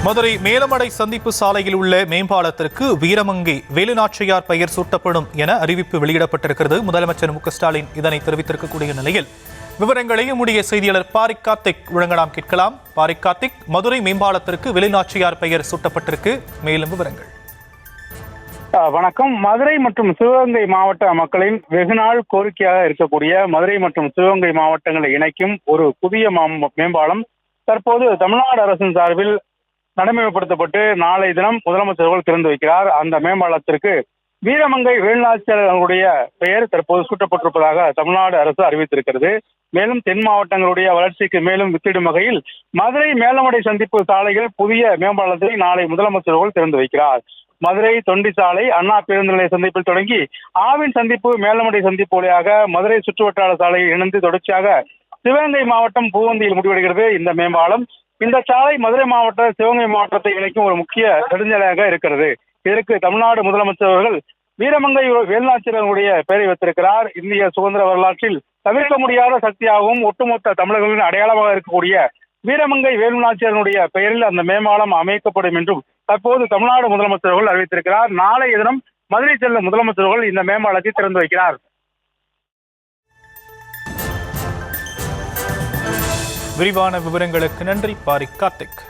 மதுரை மேலமடை சந்திப்பு சாலையில் உள்ள மேம்பாலத்திற்கு வீரமங்கை வேலுநாச்சியார் பெயர் சூட்டப்படும் என அறிவிப்பு வெளியிடப்பட்டிருக்கிறது. முதலமைச்சர் மு.க.ஸ்டாலின் இதனை தெரிவித்திருக்கக்கூடிய நிலையில் விவரங்களை நம்முடைய செய்தியாளர் பாரிக் கார்த்திக் வழங்க நாம் கேட்கலாம். பாரிக் கார்த்திக், மதுரை மேம்பாலத்திற்கு வேலுநாச்சியார் பெயர் சூட்டப்பட்டிருக்கு, மேலும் விவரங்கள். வணக்கம். மதுரை மற்றும் சிவகங்கை மாவட்ட மக்களின் வெகுநாள் கோரிக்கையாக இருக்கக்கூடிய மதுரை மற்றும் சிவகங்கை மாவட்டங்களை இணைக்கும் ஒரு புதிய மேம்பாலம் தற்போது தமிழ்நாடு அரசின் சார்பில் நடைமுறைப்படுத்தப்பட்டு நாளை தினம் முதலமைச்சர்கள் திறந்து வைக்கிறார். அந்த மேம்பாலத்திற்கு வீரமங்கை வேலுநாச்சியாருடைய பெயர் தற்போது சூட்டப்பட்டிருப்பதாக தமிழ்நாடு அரசு அறிவித்திருக்கிறது. மேலும் தென் மாவட்டங்களுடைய வளர்ச்சிக்கு மேலும் வித்திடும் வகையில் மதுரை மேலமடை சந்திப்பு சாலையில் புதிய மேம்பாலத்தை நாளை முதலமைச்சர்கள் திறந்து வைக்கிறார். மதுரை தொண்டி சாலை அண்ணா பேருந்து நிலைய சந்திப்பில் தொடங்கி ஆவின் சந்திப்பு மேலமடை சந்திப்பு வழியாக மதுரை சுற்றுவட்டார சாலையில் இணைந்து தொடர்ச்சியாக சிவகங்கை மாவட்டம் பூவந்தியில் முடிவடைகிறது இந்த மேம்பாலம். இந்த சாலை மதுரை மாவட்டம் சிவகங்கை மாவட்டத்தை இணைக்கும் ஒரு முக்கிய நெடுஞ்சாலையாக இருக்கிறது. இதற்கு தமிழ்நாடு முதலமைச்சர் அவர்கள் வீரமங்கை வேலுநாச்சியாருடைய பெயரை வைத்திருக்கிறார். இந்திய சுதந்திர வரலாற்றில் தவிர்க்க முடியாத சக்தியாகவும் ஒட்டுமொத்த தமிழர்களின் அடையாளமாக இருக்கக்கூடிய வீரமங்கை வேலுநாச்சியாருடைய பெயரில் அந்த மேம்பாலம் அமைக்கப்படும் என்றும் தற்போது தமிழ்நாடு முதலமைச்சர்கள் அறிவித்திருக்கிறார். நாளைய தினம் மதுரை செல்லும் முதலமைச்சர்கள் இந்த மேம்பாலத்தை திறந்து வைக்கிறார். விரிவான விவரங்களுக்கு நன்றி பாரிக் கார்த்திக்.